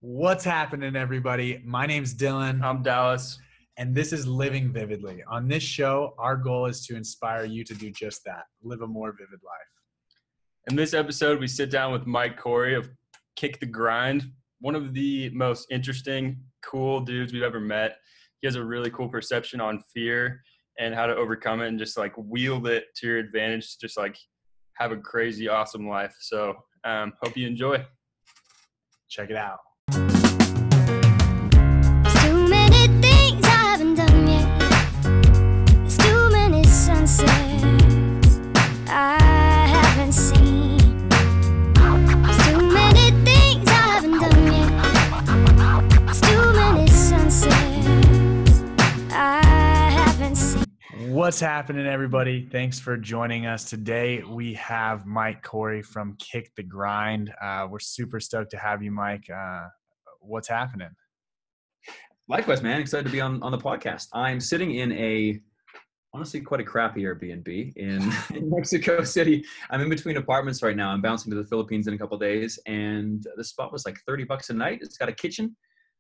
What's happening, everybody? My name's Dylan, I'm Dallas. and this is Living Vividly. On this show, our goal is to inspire you to do just that, live a more vivid life. In this episode, we sit down with Mike Corey of Kick the Grind, one of the most interesting, cool dudes we've ever met. He has a really cool perception on fear and how to overcome it and just like wield it to your advantage, just like have a crazy, awesome life. So hope you enjoy. Check it out. There's too many things I haven't done yet. There's too many sunsets I haven't seen. There's too many things I haven't done yet. There's too many sunsets I haven't seen. What's happening, everybody? Thanks for joining us. Today, we have Mike Corey from Kick the Grind. We're super stoked to have you, Mike. What's happening? Likewise, man. Excited to be on the podcast. I'm sitting in honestly quite a crappy Airbnb in Mexico City. I'm in between apartments right now. I'm bouncing to the Philippines in a couple of days, and the spot was like $30 a night. It's got a kitchen.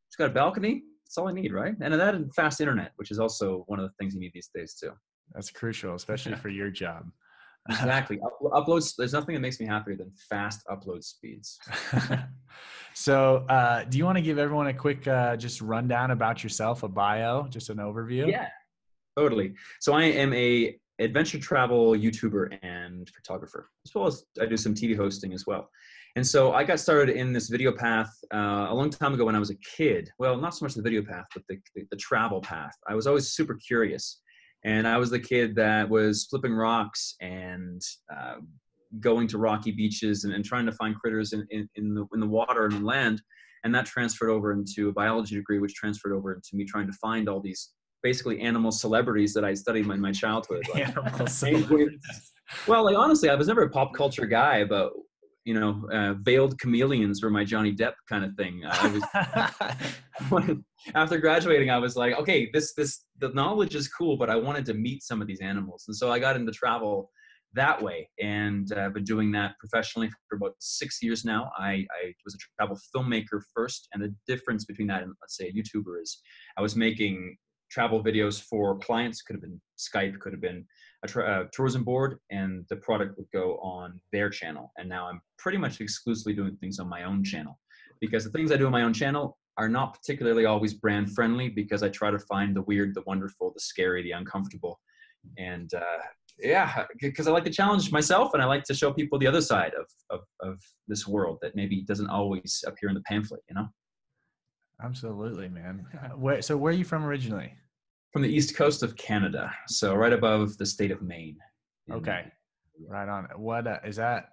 It's got a balcony. That's all I need, right? And that and fast internet, which is also one of the things you need these days too. That's crucial, especially for your job. Exactly. Uploads. There's nothing that makes me happier than fast upload speeds. So do you want to give everyone a quick just rundown about yourself, a bio, just an overview? Yeah, totally. So I am a adventure travel YouTuber and photographer, as well as I do some TV hosting as well. And so I got started in this video path a long time ago when I was a kid. Well, not so much the video path, but the travel path. I was always super curious. And I was the kid that was flipping rocks and going to rocky beaches and trying to find critters in the water and the land. And that transferred over into a biology degree, which transferred over into me trying to find all these basically animal celebrities that I studied in my childhood. Like, Animal celebrities. well, like honestly, I was never a pop culture guy, but veiled chameleons were my Johnny Depp kind of thing. After graduating, I was like, okay, the knowledge is cool, but I wanted to meet some of these animals. And so I got into travel that way, and I've been doing that professionally for about 6 years now. I was a travel filmmaker first, and the difference between that and, let's say, a YouTuber is I was making travel videos for clients. Could have been Skype, could have been a tourism board, and the product would go on their channel. And now I'm pretty much exclusively doing things on my own channel, because the things I do on my own channel are not particularly always brand friendly, because I try to find the weird, the wonderful, the scary, the uncomfortable. And because I like to challenge myself, and I like to show people the other side of this world that maybe doesn't always appear in the pamphlet, Absolutely, man. Where are you from originally? From the east coast of Canada, so right above the state of Maine. Okay, right on. What is that?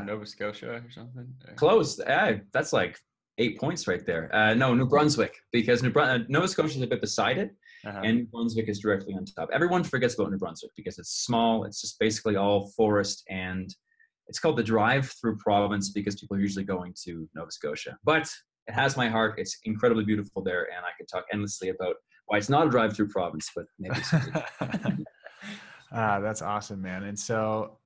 Nova Scotia or something? Close. That's like 8 points right there. No, New Brunswick, because Nova Scotia is a bit beside it, and New Brunswick is directly on top. Everyone forgets about New Brunswick because it's small. It's just basically all forest, and it's called the drive-through province because people are usually going to Nova Scotia. But it has my heart. It's incredibly beautiful there, and I could talk endlessly about why it's not a drive-through province, but maybe someday. That's awesome, man. And so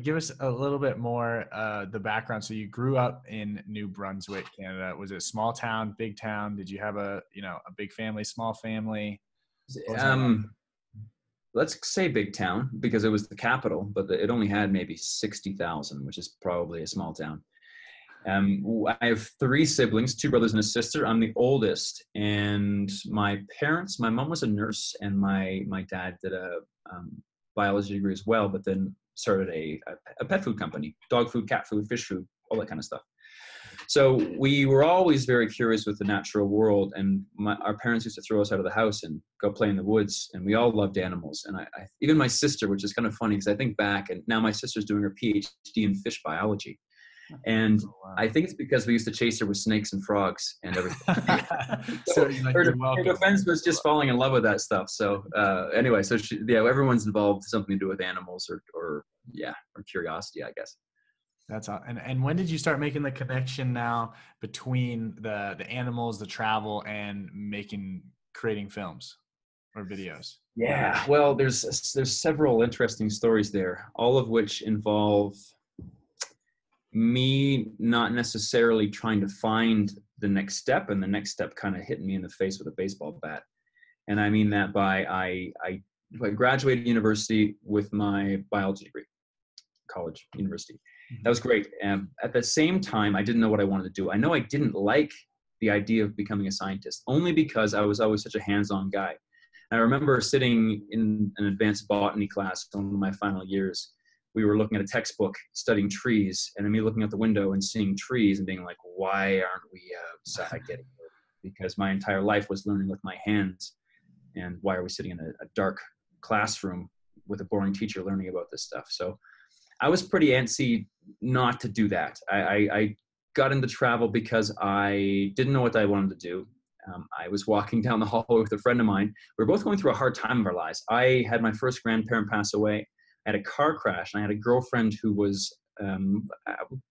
give us a little bit more the background. So you grew up in New Brunswick, Canada. Was it small town, big town? Did you have a big family, small family? Let's say big town because it was the capital, but it only had maybe 60,000, which is probably a small town. I have 3 siblings, 2 brothers and a sister. I'm the oldest, and my mom was a nurse, and my dad did a biology degree as well, but then started a pet food company, dog food, cat food, fish food, all that kind of stuff. So we were always very curious with the natural world, and our parents used to throw us out of the house and go play in the woods, and we all loved animals. And I even my sister, which is kind of funny because I think back, and now my sister's doing her PhD in fish biology. And I think it's because we used to chase her with snakes and frogs and everything. So her defense was just falling in love with that stuff. So anyway, so everyone's involved with something to do with animals or curiosity, I guess. That's all. And when did you start making the connection now between the animals, the travel, and creating films or videos? Yeah, well, there's several interesting stories there, all of which involve me not necessarily trying to find the next step, and the next step kind of hit me in the face with a baseball bat. And I mean that by I graduated university with my biology degree, college, university. That was great. And at the same time, I didn't know what I wanted to do. I know I didn't like the idea of becoming a scientist, only because I was always such a hands-on guy. And I remember sitting in an advanced botany class in one of my final years. We were looking at a textbook studying trees, and me looking out the window and seeing trees and being like, why aren't we outside getting dirty? Because my entire life was learning with my hands. And why are we sitting in a dark classroom with a boring teacher learning about this stuff? So I was pretty antsy not to do that. I got into travel because I didn't know what I wanted to do. I was walking down the hallway with a friend of mine. We were both going through a hard time of our lives. I had my first grandparent pass away. I had a car crash, and I had a girlfriend who was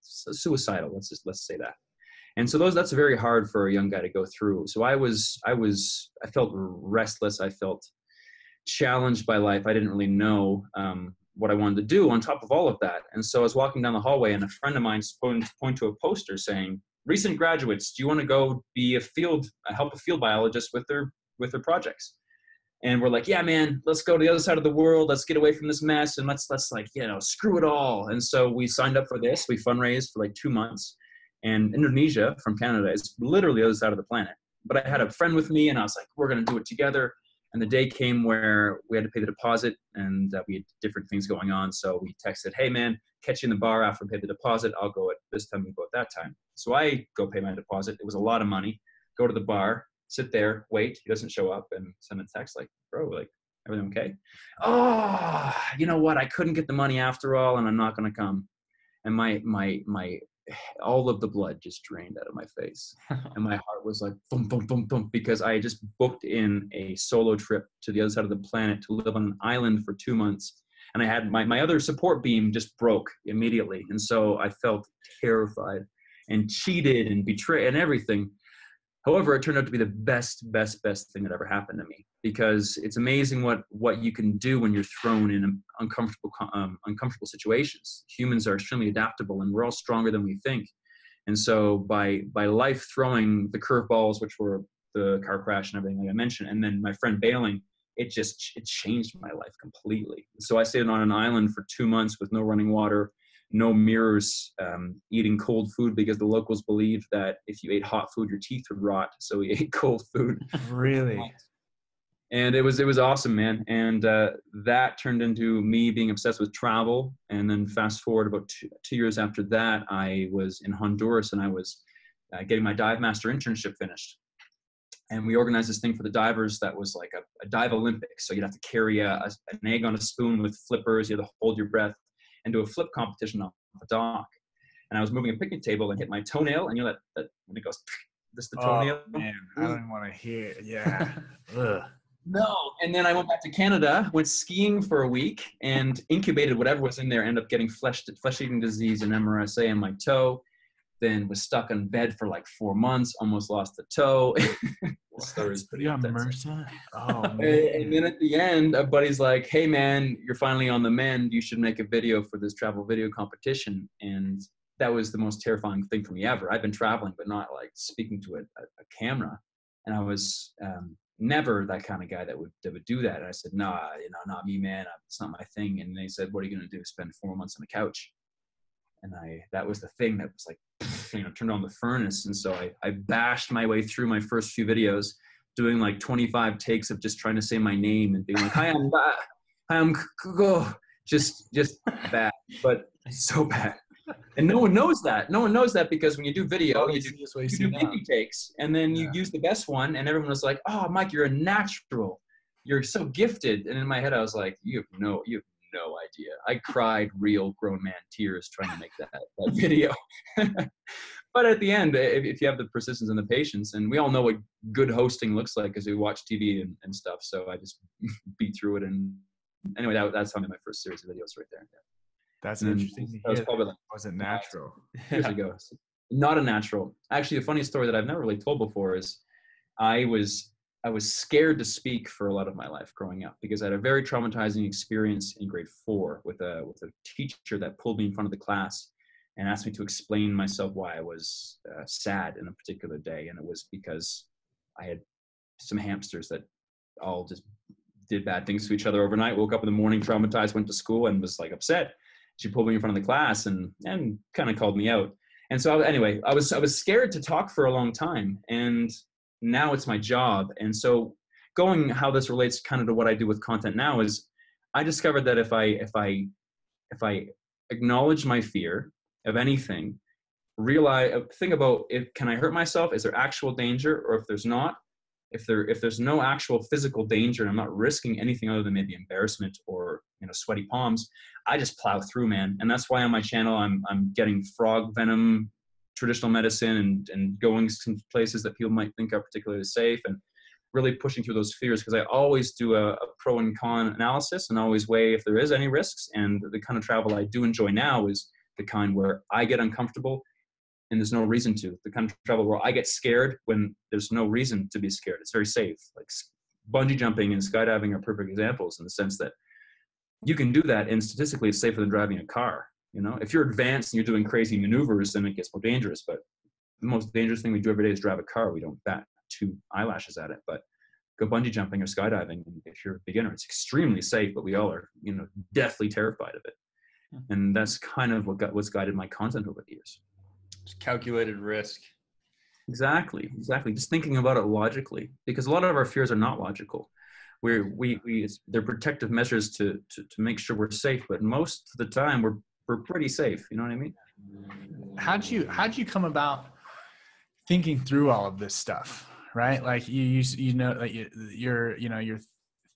suicidal. Let's say that. And so that's very hard for a young guy to go through. So I felt restless. I felt challenged by life. I didn't really know what I wanted to do on top of all of that. And so I was walking down the hallway, and a friend of mine pointed to a poster saying, recent graduates, do you want to go be help a field biologist with their projects? And we're like, yeah, man, let's go to the other side of the world. Let's get away from this mess, and let's like, screw it all. And so we signed up for this. We fundraised for like 2 months. And Indonesia from Canada is literally the other side of the planet. But I had a friend with me, and I was like, we're going to do it together. And the day came where we had to pay the deposit, and we had different things going on. So we texted, hey, man, catch you in the bar after we pay the deposit. I'll go at this time, you go at that time. So I go pay my deposit. It was a lot of money. Go to the bar, sit there, wait. He doesn't show up, and send a text like, bro, like, everything okay? Oh, you know what? I couldn't get the money after all, and I'm not going to come. And my all of the blood just drained out of my face. And my heart was like, boom, boom, boom, boom, because I just booked in a solo trip to the other side of the planet to live on an island for 2 months. And I had my other support beam just broke immediately. And so I felt terrified and cheated and betrayed and everything. However, it turned out to be the best thing that ever happened to me, because it's amazing what you can do when you're thrown in uncomfortable situations. Humans are extremely adaptable, and we're all stronger than we think. And so by life throwing the curveballs, which were the car crash and everything like I mentioned, and then my friend bailing, it changed my life completely. So I stayed on an island for 2 months with no running water, no mirrors, eating cold food because the locals believed that if you ate hot food, your teeth would rot. So we ate cold food. Really? And it was awesome, man. And that turned into me being obsessed with travel. And then fast forward about two years after that, I was in Honduras, and I was getting my dive master internship finished. And we organized this thing for the divers that was like a dive Olympics. So you'd have to carry an egg on a spoon with flippers. You had to hold your breath and do a flip competition on the dock. And I was moving a picnic table and hit my toenail, and that when it goes, this is the toenail. Oh, man, I don't want to hear it. Yeah. Ugh. No. And then I went back to Canada, went skiing for a week, and incubated whatever was in there, ended up getting flesh-eating disease and MRSA in my toe. Then was stuck in bed for like 4 months, almost lost the toe. The story is pretty intense. Oh, man. And then at the end, a buddy's like, hey, man, you're finally on the mend. You should make a video for this travel video competition. And that was the most terrifying thing for me ever. I've been traveling, but not like speaking to a camera. And I was never that kind of guy that would do that. And I said, nah, not me, man. It's not my thing. And they said, what are you going to do? Spend 4 months on the couch? And that was the thing that was like, turned on the furnace. And so I bashed my way through my first few videos, doing like 25 takes of just trying to say my name and being like, hi, I'm just bad, but so bad. And no one knows that. No one knows that, because when you do video, you do 50 takes, and then you use the best one, and everyone was like, oh, Mike, you're a natural. You're so gifted. And in my head, I was like, you have no idea. I cried real grown man tears trying to make that video. But at the end, if you have the persistence and the patience, and we all know what good hosting looks like as we watch TV and stuff. So I just beat through it. And anyway, that's how I made my first series of videos right there. That's interesting. That was probably like, wasn't natural. Years ago. Not a natural. Actually, a funny story that I've never really told before is I was scared to speak for a lot of my life growing up, because I had a very traumatizing experience in grade 4 with a teacher that pulled me in front of the class and asked me to explain myself why I was sad in a particular day. And it was because I had some hamsters that all just did bad things to each other overnight, woke up in the morning traumatized, went to school and was like upset. She pulled me in front of the class and kind of called me out. And so anyway, I was scared to talk for a long time, and now it's my job. And so going how this relates kind of to what I do with content now is I discovered that if I acknowledge my fear of anything, think about can I hurt myself? Is there actual danger? Or if there's not, if there's no actual physical danger and I'm not risking anything other than maybe embarrassment or sweaty palms, I just plow through, man. And that's why on my channel I'm getting frog venom, traditional medicine, and going some places that people might think are particularly safe, and really pushing through those fears, because I always do a pro and con analysis and always weigh if there is any risks. And the kind of travel I do enjoy now is the kind where I get uncomfortable and there's no reason to. The kind of travel where I get scared when there's no reason to be scared. It's very safe. Like bungee jumping and skydiving are perfect examples, in the sense that you can do that, and statistically it's safer than driving a car. If you're advanced and you're doing crazy maneuvers, then it gets more dangerous. But the most dangerous thing we do every day is drive a car. We don't bat 2 eyelashes at it. But go bungee jumping or skydiving, and if you're a beginner, it's extremely safe, but we all are, deathly terrified of it. And that's kind of what's guided my content over the years. It's calculated risk. Exactly. Just thinking about it logically, because a lot of our fears are not logical. They're protective measures to make sure we're safe, but most of the time we're pretty safe. You know what I mean? How'd you come about thinking through all of this stuff, right? Like your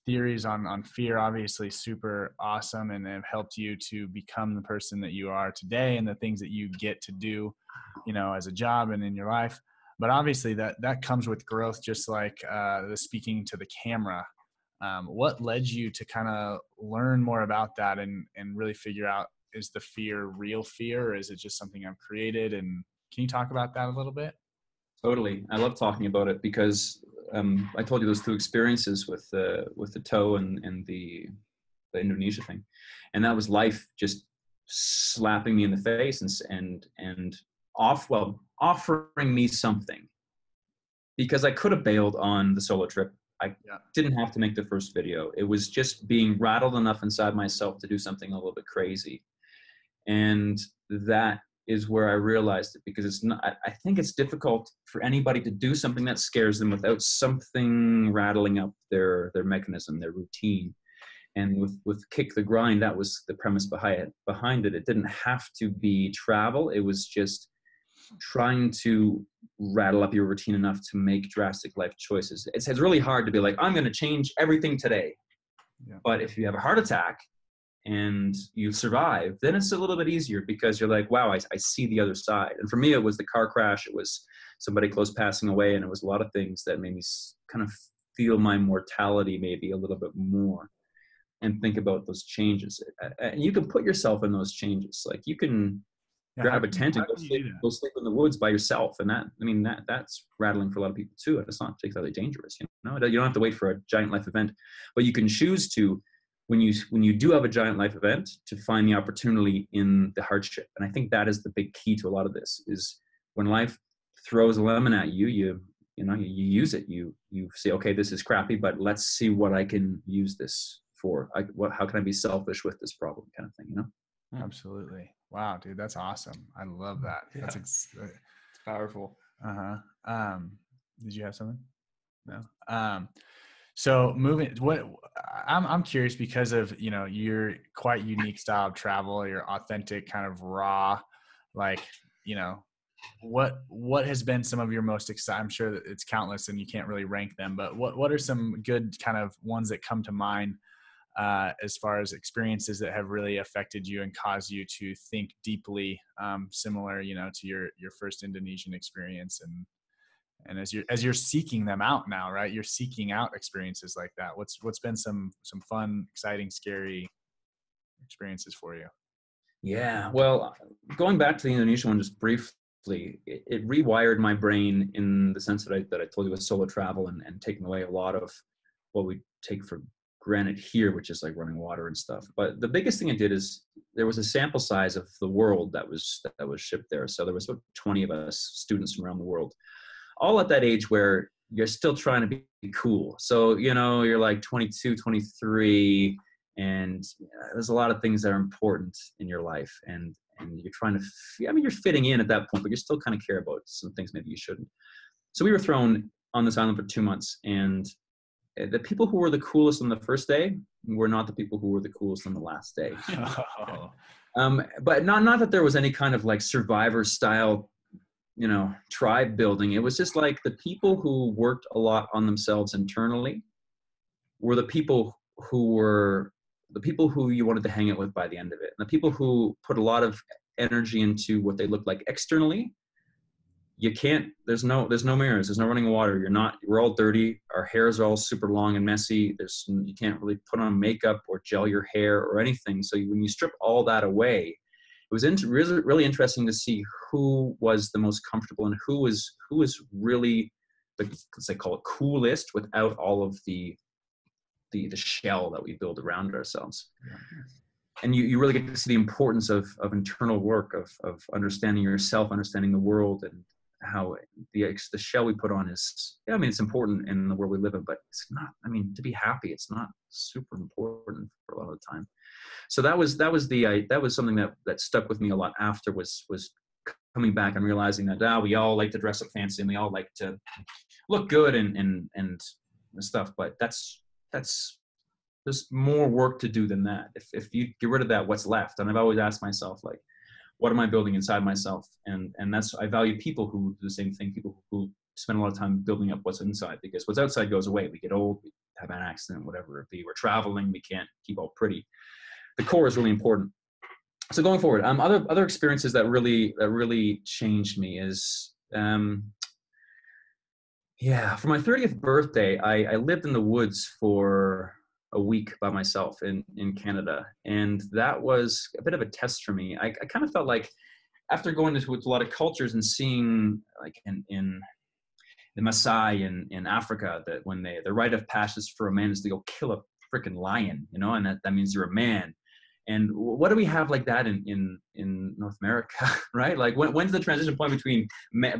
theories on fear, obviously super awesome, and have helped you to become the person that you are today and the things that you get to do, as a job and in your life. But obviously that comes with growth, just like the speaking to the camera. What led you to kind of learn more about that and really figure out, is the fear real fear, or is it just something I've created? And can you talk about that a little bit? Totally. I love talking about it because I told you those 2 experiences with the toe and the Indonesia thing, and that was life just slapping me in the face and offering me something, because I could have bailed on the solo trip. I didn't have to make the first video. It was just being rattled enough inside myself to do something a little bit crazy. And that is where I realized it, because it's not, I think it's difficult for anybody to do something that scares them without something rattling up their mechanism, their routine. And with Kick the Grind, that was the premise behind it. It didn't have to be travel. It was just trying to rattle up your routine enough to make drastic life choices. It's really hard to be like, I'm going to change everything today. Yeah. But if you have a heart attack and you survive, then it's a little bit easier, because you're like, wow, I see the other side. And for me, it was the car crash. It was somebody close passing away. And it was a lot of things that made me kind of feel my mortality maybe a little bit more, and think about those changes. And you can put yourself in those changes. Like you can grab a tent and go sleep in the woods by yourself. And that's rattling for a lot of people too. And it's not particularly dangerous. You don't have to wait for a giant life event, but you can choose to, when you do have a giant life event, to find the opportunity in the hardship. And I think that is the big key to a lot of this, is when life throws a lemon at you, you use it. You say, okay, this is crappy, but let's see what I can use this for. How can I be selfish with this problem, kind of thing, Absolutely. Wow, dude, that's awesome. I love that. Yeah. It's powerful. Did you have something? No. So I'm curious, because of, your quite unique style of travel, your authentic kind of raw, like, what has been some of your most exciting? I'm sure that it's countless and you can't really rank them, but what are some good kind of ones that come to mind as far as experiences that have really affected you and caused you to think deeply, similar, to your first Indonesian experience, and as you're seeking them out now, right? You're seeking out experiences like that. What's been some fun, exciting, scary experiences for you? Yeah, well, going back to the Indonesian one just briefly, it rewired my brain in the sense that I told you with solo travel and taking away a lot of what we take for granite here, which is like running water and stuff. But the biggest thing it did is there was a sample size of the world that was shipped there. So there was about 20 of us students from around the world, all at that age where you're still trying to be cool. So, you know, you're like 22, 23, and there's a lot of things that are important in your life. And you're trying to, you're fitting in at that point, but you still kind of care about some things maybe you shouldn't. So we were thrown on this island for 2 months, and the people who were the coolest on the first day were not the people who were the coolest on the last day. But not that there was any kind of like Survivor style, you know, tribe building. It was just like the people who worked a lot on themselves internally were the people who you wanted to hang out with by the end of it. And the people who put a lot of energy into what they looked like externally, there's no mirrors, there's no running water. We're all dirty. Our hairs are all super long and messy. You can't really put on makeup or gel your hair or anything. So when you strip all that away, it was really, really interesting to see who was the most comfortable and who was really let's say call it coolest without all of the shell that we build around ourselves. Yeah. And you really get to see the importance of internal work, of understanding yourself, understanding the world, and how the shell we put on is, it's important in the world we live in, but it's not, to be happy, it's not super important for a lot of the time. So that was something that stuck with me a lot after was coming back and realizing that we all like to dress up fancy and we all like to look good and stuff, but there's more work to do than that. If you get rid of that, what's left? And I've always asked myself, like, what am I building inside myself? And I value people who do the same thing, people who spend a lot of time building up what's inside, because what's outside goes away. We get old, we have an accident, whatever it be. We're traveling, we can't keep all pretty. The core is really important. So going forward, other experiences that really changed me is, for my 30th birthday, I lived in the woods for a week by myself in Canada. And that was a bit of a test for me. I kind of felt like after going into a lot of cultures and seeing, like in the Maasai in Africa, that when the rite of passage for a man is to go kill a freaking lion, and that means you're a man. And what do we have like that in North America, right? Like when's the transition point between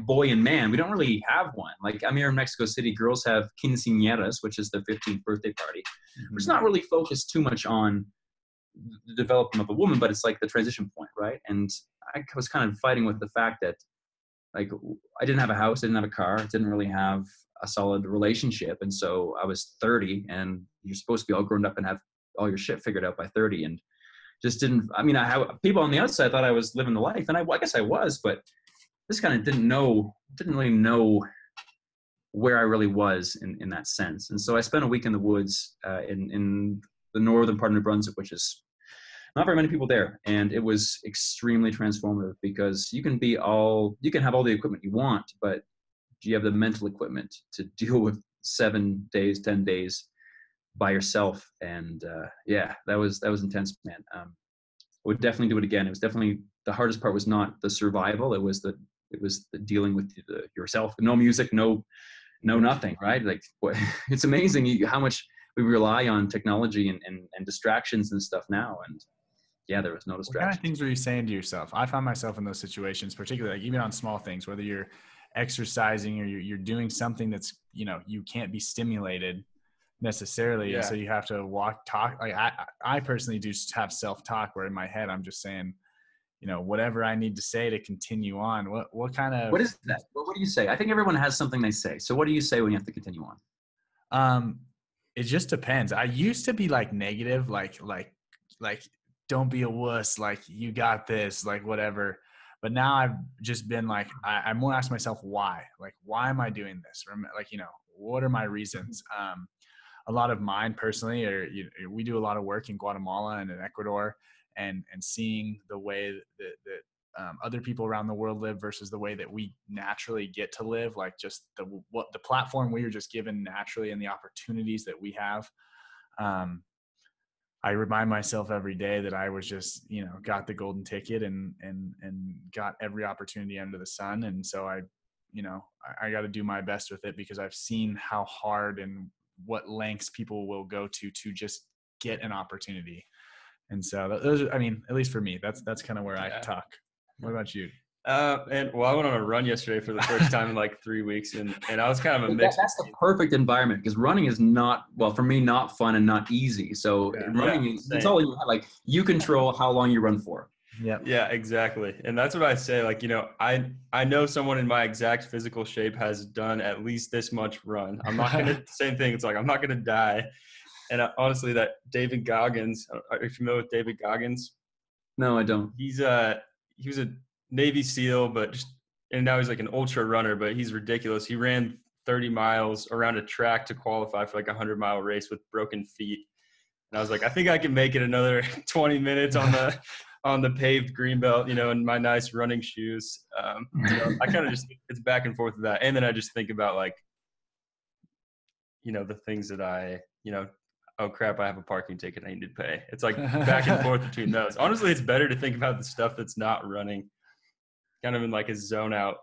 boy and man? We don't really have one. Like I'm here in Mexico City, girls have quinceañeras, which is the 15th birthday party. Mm-hmm. It's not really focused too much on the development of a woman, but it's like the transition point, right? And I was kind of fighting with the fact that, like, I didn't have a house, I didn't have a car, didn't really have a solid relationship. And so I was 30, and you're supposed to be all grown up and have all your shit figured out by 30. And just didn't, I have people on the outside thought I was living the life, and I guess I was, but this kind of didn't really know where I really was in that sense. And so I spent a week in the woods in the northern part of New Brunswick, which is not very many people there. And it was extremely transformative, because you can have all the equipment you want, but do you have the mental equipment to deal with 7 days, 10 days by yourself? And that was intense, man. I would definitely do it again. It was definitely, the hardest part was not the survival, it was the dealing with yourself. No music, no nothing, right? Like, it's amazing how much we rely on technology and distractions and stuff now. And there was no distraction. What kind of things were you saying to yourself? I found myself in those situations, particularly like even on small things, whether you're exercising or you're doing something that's, you can't be stimulated necessarily. And so you have to talk. Like I personally do have self-talk where in my head, I'm just saying, whatever I need to say to continue on. What kind of, what is that? What do you say? I think everyone has something they say. So what do you say when you have to continue on? It just depends. I used to be like negative, like don't be a wuss, like you got this, like whatever. But now I've just been like, I more ask myself why, like, why am I doing this? Like, what are my reasons? A lot of mine personally, we do a lot of work in Guatemala and in Ecuador, and seeing the way that other people around the world live versus the way that we naturally get to live, like just the platform we were just given naturally and the opportunities that we have. I remind myself every day that I was just, got the golden ticket and got every opportunity under the sun. And so I got to do my best with it, because I've seen how hard and what lengths people will go to just get an opportunity. And so those are, I mean, at least for me, that's kind of where I talk. What about you? And well, I went on a run yesterday for the first time in like 3 weeks, and I was kind of a mix. That's the perfect environment, because running is not, well, for me, not fun and not easy. So running is, it's all you have. Like, you control how long you run for. Yeah, exactly. And that's what I say. Like, you know, I know someone in my exact physical shape has done at least this much run. I'm not gonna same thing. It's like, I'm not gonna die. And honestly, that David Goggins, are you familiar with David Goggins? No, I don't. He was a Navy SEAL, and now he's like an ultra runner, but he's ridiculous. He ran 30 miles around a track to qualify for like a 100-mile race with broken feet. And I was like, I think I can make it another 20 minutes on the paved greenbelt, you know, in my nice running shoes. You know, I kind of just, it's back and forth with that. And then I just think about, like, you know, the things that you know, oh crap, I have a parking ticket I need to pay. It's like back and forth between those. Honestly, it's better to think about the stuff that's not running, kind of in like a zone out.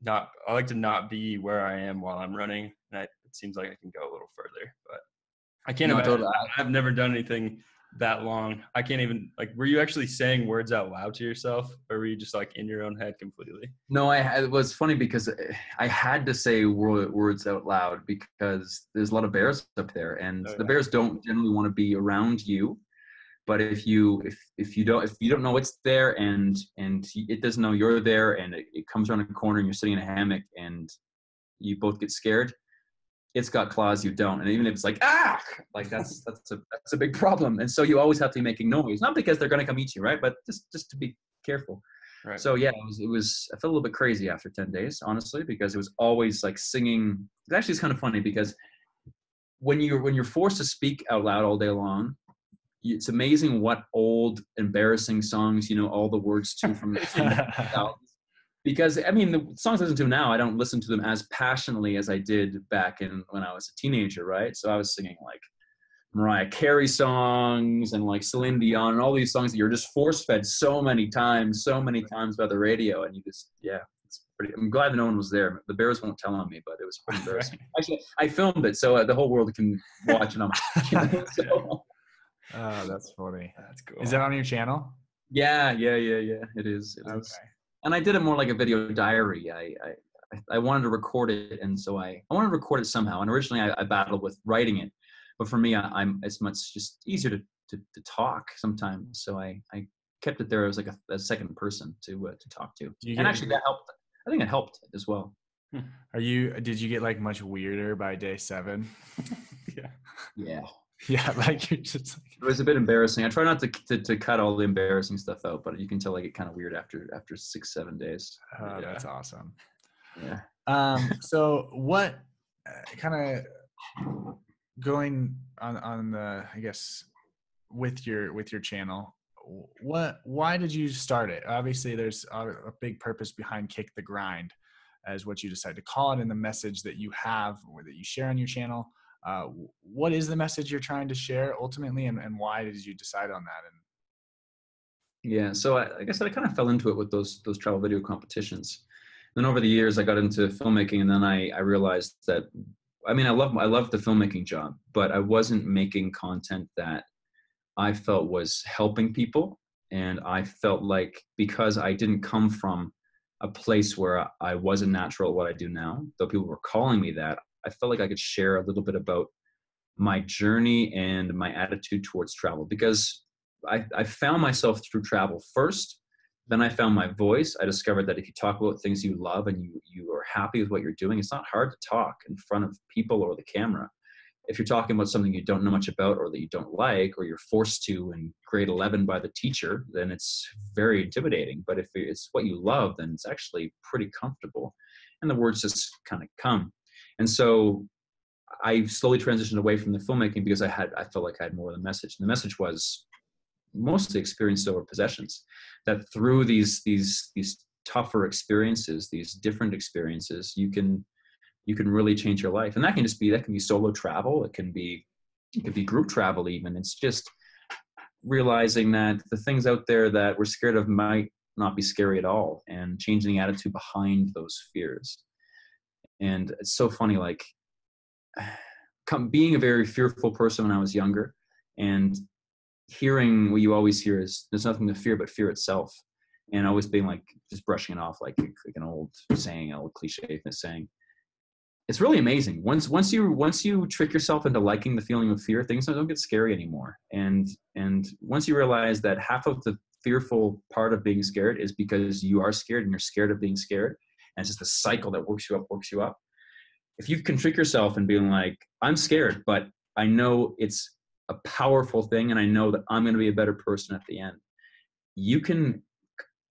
I like to not be where I am while I'm running. And it seems like I can go a little further, but I can't imagine. Totally. I've never done anything that long. I can't even, like, were you actually saying words out loud to yourself, or were you just like in your own head completely? No, it was funny because I had to say words out loud, because there's a lot of bears up there, and the bears don't generally want to be around you. But if you don't know it's there, and it doesn't know you're there, and it comes around a corner and you're sitting in a hammock and you both get scared, it's got claws, you don't. And even if it's like, like that's a big problem. And so you always have to be making noise, not because they're going to come eat you, right? But just to be careful. Right. So yeah, it was, I felt a little bit crazy after 10 days, honestly, because it was always like singing. Actually, it's kind of funny because when you're forced to speak out loud all day long, it's amazing what old embarrassing songs you know all the words to from the 2000s. Because, I mean, the songs I listen to now, I don't listen to them as passionately as I did back when I was a teenager, right? So I was singing like Mariah Carey songs and like Celine Dion and all these songs that you're just force-fed so many times by the radio. And you just, it's pretty, I'm glad that no one was there. The bears won't tell on me, but it was pretty embarrassing. Actually, I filmed it so the whole world can watch it on my channel. So. Oh, that's funny. That's cool. Is that on your channel? Yeah. It is. Okay. And I did it more like a video diary. I wanted to record it, and so I wanted to record it somehow. And originally I battled with writing it, but for me, it's much just easier to talk sometimes. So I kept it there as like a second person to talk to. And actually that helped. I think it helped as well. Did you get like much weirder by day 7? Yeah. Yeah, like you're just like... It was a bit embarrassing. I try not to cut all the embarrassing stuff out, but you can tell I get kind of weird after 6-7 days. That's awesome. Yeah. So what kind of going on the, I guess, with your channel, why did you start it? Obviously there's a big purpose behind Kick the Grind as what you decide to call it, and the message that you have or that you share on your channel. What is the message you're trying to share ultimately, and why did you decide on that? Yeah, so like I said, I kind of fell into it with those travel video competitions. And then over the years, I got into filmmaking, and then I realized that, I mean, I love the filmmaking job, but I wasn't making content that I felt was helping people. And I felt like, because I didn't come from a place where I wasn't natural at what I do now, though people were calling me that, I felt like I could share a little bit about my journey and my attitude towards travel, because I found myself through travel first. Then I found my voice. I discovered that if you talk about things you love and you are happy with what you're doing, it's not hard to talk in front of people or the camera. If you're talking about something you don't know much about, or that you don't like, or you're forced to in grade 11 by the teacher, then it's very intimidating. But if it's what you love, then it's actually pretty comfortable, and the words just kind of come. And so I slowly transitioned away from the filmmaking because I felt like I had more of the message. And the message was mostly experience over possessions, that through these tougher experiences, these different experiences, you can really change your life. And that can be solo travel. It can be group travel even. It's just realizing that the things out there that we're scared of might not be scary at all, and changing the attitude behind those fears. And it's so funny, like, being a very fearful person when I was younger, and hearing what you always hear is there's nothing to fear but fear itself, and always being like just brushing it off like an old saying, an old cliche saying. It's really amazing. Once you trick yourself into liking the feeling of fear, things don't get scary anymore. And once you realize that half of the fearful part of being scared is because you are scared and you're scared of being scared, and it's just a cycle that works you up. If you can trick yourself and being like, I'm scared, but I know it's a powerful thing, and I know that I'm going to be a better person at the end, you can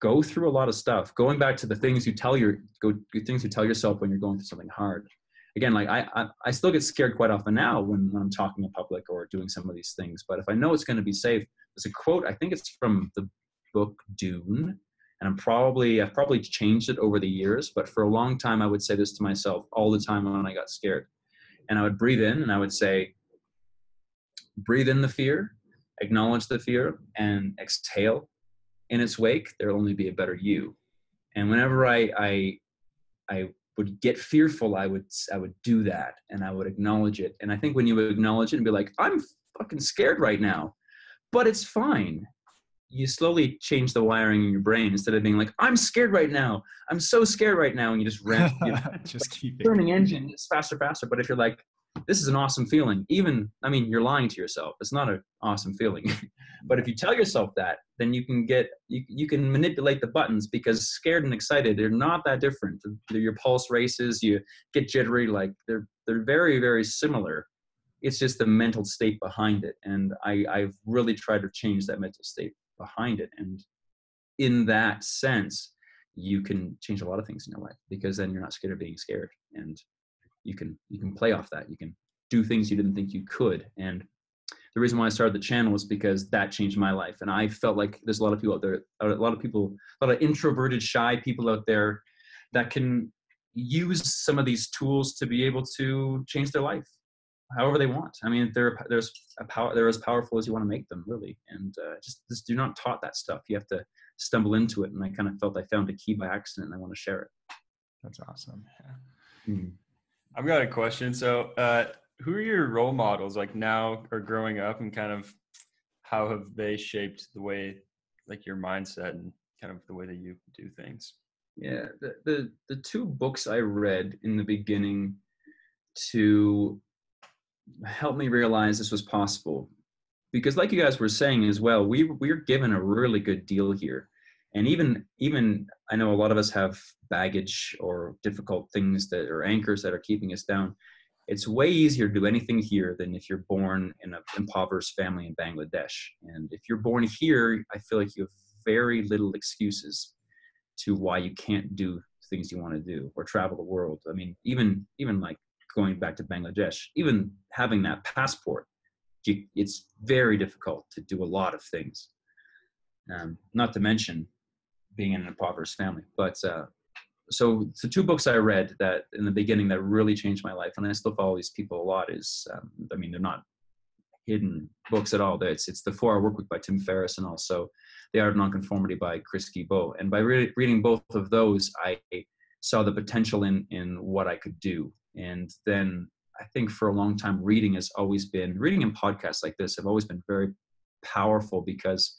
go through a lot of stuff. Going back to the things you tell yourself when you're going through something hard. Again, like I still get scared quite often now when I'm talking in public or doing some of these things. But if I know it's going to be safe, there's a quote, I think it's from the book Dune, and I've probably changed it over the years, but for a long time I would say this to myself all the time when I got scared. And I would breathe in and I would say, breathe in the fear, acknowledge the fear, and exhale. In its wake, there'll only be a better you. And whenever I would get fearful, I would do that, and I would acknowledge it. And I think when you acknowledge it and be like, I'm fucking scared right now, but it's fine, you slowly change the wiring in your brain. Instead of being like, I'm scared right now, I'm so scared right now, and you just ramp, just keep it turning engine, it's faster. But if you're like, this is an awesome feeling, you're lying to yourself. It's not an awesome feeling. But if you tell yourself that, then you can manipulate the buttons, because scared and excited, they're not that different. Your pulse races, you get jittery, like they're very, very similar. It's just the mental state behind it. And I've really tried to change that mental state behind it. And in that sense, you can change a lot of things in your life, because then you're not scared of being scared. And you can play off that. You can do things you didn't think you could. And the reason why I started the channel is because that changed my life. And I felt like there's a lot of people out there, a lot of introverted, shy people out there that can use some of these tools to be able to change their life however they want. I mean, they're as powerful as you want to make them, really. And just do not taught that stuff. You have to stumble into it. And I kind of felt I found a key by accident, and I want to share it. That's awesome. Yeah. Mm-hmm. I've got a question. So, who are your role models like now or growing up, and kind of how have they shaped the way, like your mindset and kind of the way that you do things? Yeah, the two books I read in the beginning to help me realize this was possible, because like you guys were saying as well, we're given a really good deal here. And even I know a lot of us have baggage or difficult things that are anchors that are keeping us down. It's way easier to do anything here than if you're born in an impoverished family in Bangladesh. And if you're born here, I feel like you have very little excuses to why you can't do things you want to do or travel the world. I mean, even like going back to Bangladesh, even having that passport, it's very difficult to do a lot of things. Not to mention being in an impoverished family. But so two books I read that in the beginning that really changed my life, and I still follow these people a lot, is, they're not hidden books at all. It's The 4 Hour Workweek by Tim Ferriss, and also The Art of Nonconformity by Chris Guillebeau. And by reading both of those, I saw the potential in what I could do. And then I think for a long time, reading and podcasts like this have always been very powerful, because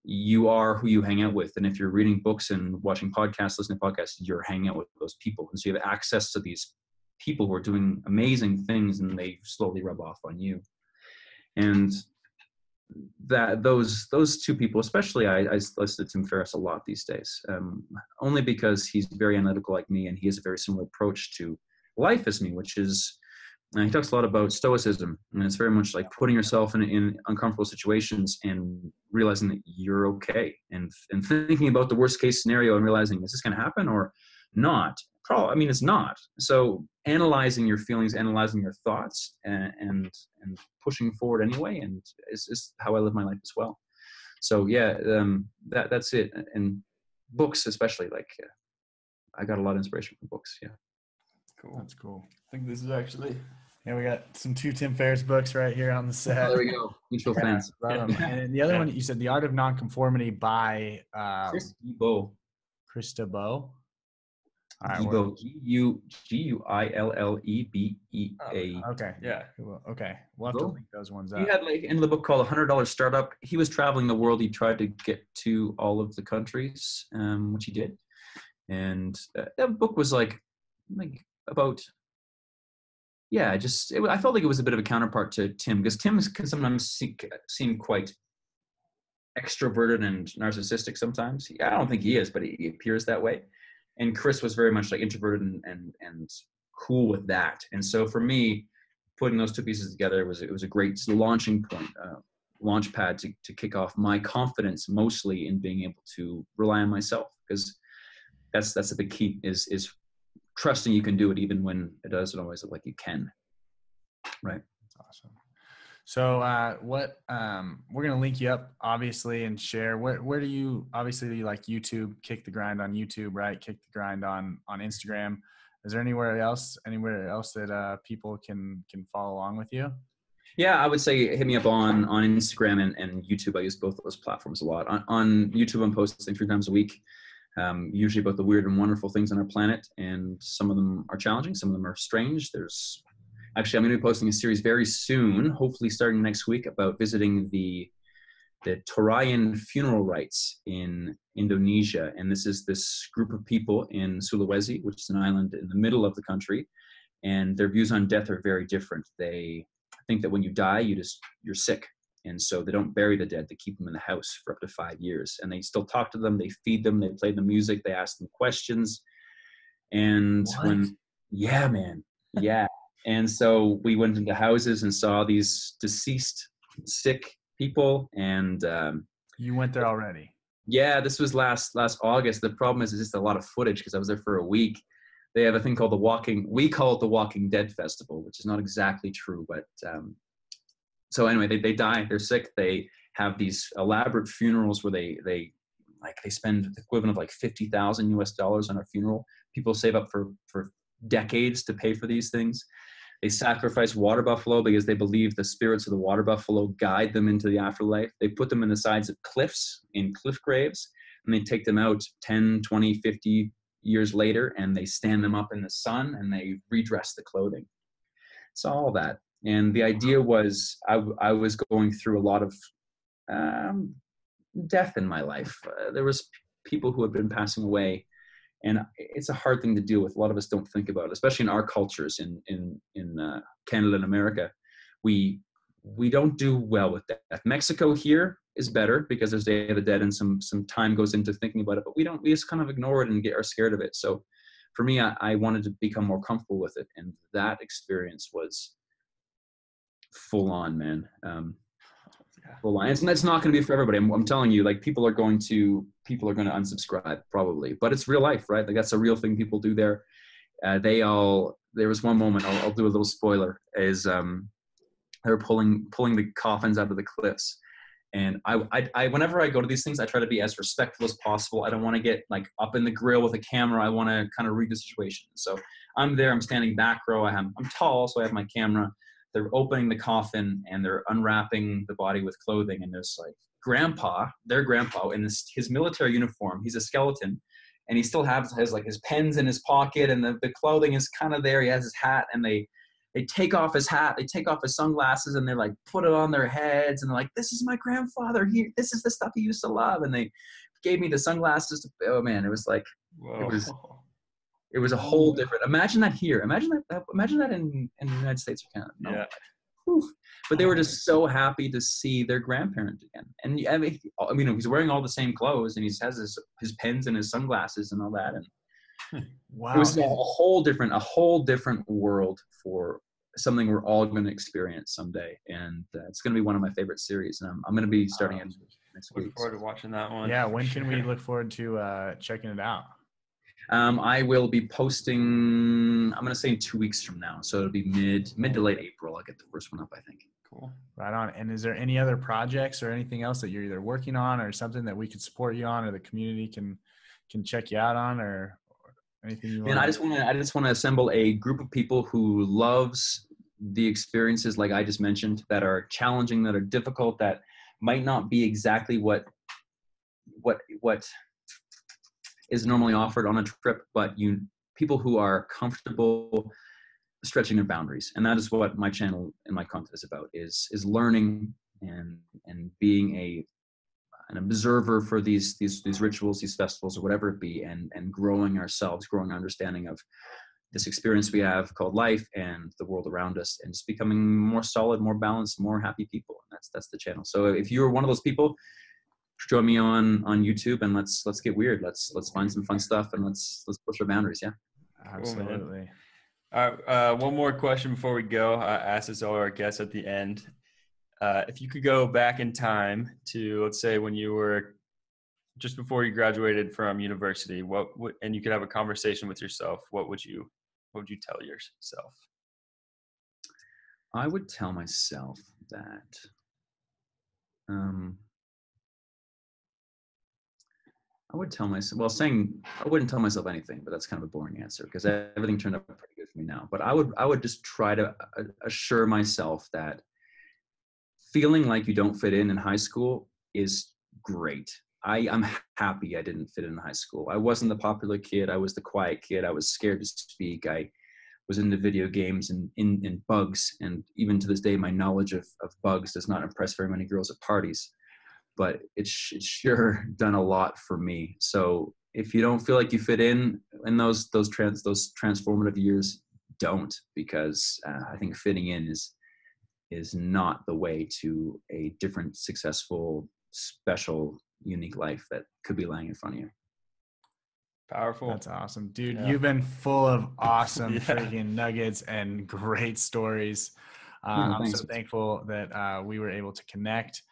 you are who you hang out with. And if you're reading books and watching podcasts, listening to podcasts, you're hanging out with those people. And so you have access to these people who are doing amazing things, and they slowly rub off on you. And that those two people, especially, I listen to Tim Ferriss a lot these days, only because he's very analytical like me, and he has a very similar approach to life as me, which is, he talks a lot about stoicism, and it's very much like putting yourself in uncomfortable situations and realizing that you're okay, and thinking about the worst case scenario and realizing, is this going to happen or not? Probably, it's not. So analyzing your feelings, analyzing your thoughts, and pushing forward anyway, and it's how I live my life as well. So yeah, that's it. And books, especially, like I got a lot of inspiration from books. Yeah. Cool. That's cool. I think this is actually. Yeah, we got two Tim Ferriss books right here on the set. Oh, there we go. Mutual fans. And then the other one, you said The Art of Nonconformity by Chris Guillebeau. Chris Guillebeau. All right. Guillebea, Guillebea. Okay. Yeah. Cool. Okay. We'll have to link those ones He up. had like in the book called $100 Startup. He was traveling the world. He tried to get to all of the countries, which he did. And that book was like about, yeah, I felt like it was a bit of a counterpart to Tim, because Tim can sometimes seem quite extroverted and narcissistic sometimes. I don't think he is, but he appears that way. And Chris was very much like introverted and cool with that. And so for me, putting those two pieces together, it was a great launching point, launch pad to kick off my confidence, mostly in being able to rely on myself, because that's the big key is trusting you can do it even when it doesn't always look like you can. Right. That's awesome. So we're going to link you up obviously and share where do you like YouTube, Kick the Grind on YouTube, right? Kick the Grind on Instagram. Is there anywhere else that people can follow along with you? Yeah, I would say hit me up on Instagram and YouTube. I use both of those platforms a lot. On YouTube, I'm posting 3 times a week, usually about the weird and wonderful things on our planet. And some of them are challenging. Some of them are strange. I'm going to be posting a series very soon, hopefully starting next week, about visiting the Torayan funeral rites in Indonesia. And this is this group of people in Sulawesi, which is an island in the middle of the country. And their views on death are very different. They think that when you die, you're sick. And so they don't bury the dead. They keep them in the house for up to 5 years. And they still talk to them. They feed them. They play them music. They ask them questions. And yeah, man. Yeah. And so we went into houses and saw these deceased, sick people. And you went there already? Yeah, this was last August. The problem is just a lot of footage because I was there for a week. They have a thing called we call it the Walking Dead Festival, which is not exactly true. But so anyway, they die, they're sick. They have these elaborate funerals where they spend the equivalent of like $50,000 on a funeral. People save up for decades to pay for these things. They sacrifice water buffalo because they believe the spirits of the water buffalo guide them into the afterlife. They put them in the sides of cliffs, in cliff graves, and they take them out 10, 20, 50 years later, and they stand them up in the sun, and they redress the clothing. So all that. And the idea was I was going through a lot of death in my life. There was people who had been passing away. And it's a hard thing to deal with. A lot of us don't think about it, especially in our cultures in Canada and America. We don't do well with death. Mexico here is better because there's Day of the Dead and some time goes into thinking about it, but we just kind of ignore it and are scared of it. So for me, I wanted to become more comfortable with it. And that experience was full on, man. Full on. And that's not going to be for everybody. I'm telling you, like people are going to unsubscribe probably, but it's real life, right? Like that's a real thing people do there. There was one moment, I'll do a little spoiler, is they were pulling the coffins out of the cliffs. And I whenever I go to these things, I try to be as respectful as possible. I don't want to get like up in the grill with a camera. I want to kind of read the situation. So I'm there, I'm standing back row. I'm tall, so I have my camera. They're opening the coffin and they're unwrapping the body with clothing. And there's like their grandpa in his military uniform. He's a skeleton and he still has like his pens in his pocket and the clothing is kind of there. He has his hat and they take off his hat, they take off his sunglasses and they're like, put it on their heads. And they're like, this is my grandfather here. This is the stuff he used to love. And they gave me the sunglasses. Oh man, it was like, whoa. It was a whole different, imagine that here. Imagine that in the United States or Canada. No. Yeah. Whew. But they were just so happy to see their grandparent again. And I mean, he's wearing all the same clothes and he has his pens and his sunglasses and all that. And wow. It was a whole different world for something we're all going to experience someday. And it's going to be one of my favorite series. And I'm going to be starting it next week. Look forward to watching that one. Yeah. When can we look forward to checking it out? I will be posting, I'm going to say in 2 weeks from now. So it'll be mid to late April. I'll get the first one up, I think. Cool. Right on. And is there any other projects or anything else that you're either working on or something that we could support you on or the community can check you out on or anything you want? And I just want to assemble a group of people who loves the experiences like I just mentioned that are challenging, that are difficult, that might not be exactly what is normally offered on a trip, but people who are comfortable stretching their boundaries. And that is what my channel and my content is about, is learning and being an observer for these rituals, these festivals, or whatever it be, and growing ourselves, growing our understanding of this experience we have called life and the world around us, and just becoming more solid, more balanced, more happy people. And that's the channel. So if you're one of those people, join me on YouTube, and let's get weird. Let's find some fun stuff, and let's push our boundaries. Yeah. Absolutely. All right, one more question before we go. I ask this all our guests at the end. If you could go back in time to, let's say, when you were just before you graduated from university, and you could have a conversation with yourself, what would you tell yourself? I would tell myself that I wouldn't tell myself anything, but that's kind of a boring answer because everything turned out pretty good for me now. But I would just try to assure myself that feeling like you don't fit in high school is great. I'm happy I didn't fit in high school. I wasn't the popular kid. I was the quiet kid. I was scared to speak. I was into video games and in bugs. And even to this day, my knowledge of bugs does not impress very many girls at parties. But it's sure done a lot for me. So if you don't feel like you fit in those transformative years, don't, because I think fitting in is not the way to a different, successful, special, unique life that could be lying in front of you. Powerful. That's awesome, dude. Yeah. You've been full of awesome Yeah. freaking nuggets and great stories. I'm thanks. so thankful that we were able to connect.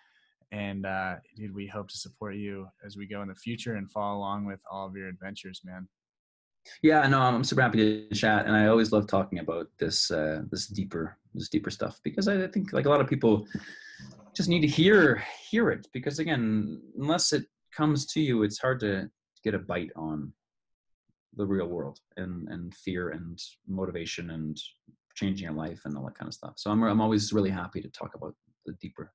And dude, we hope to support you as we go in the future and follow along with all of your adventures, man. Yeah, no, I'm super happy to chat, and I always love talking about this deeper stuff, because I think like a lot of people just need to hear it, because again, unless it comes to you, it's hard to get a bite on the real world and fear and motivation and changing your life and all that kind of stuff. So I'm always really happy to talk about the deeper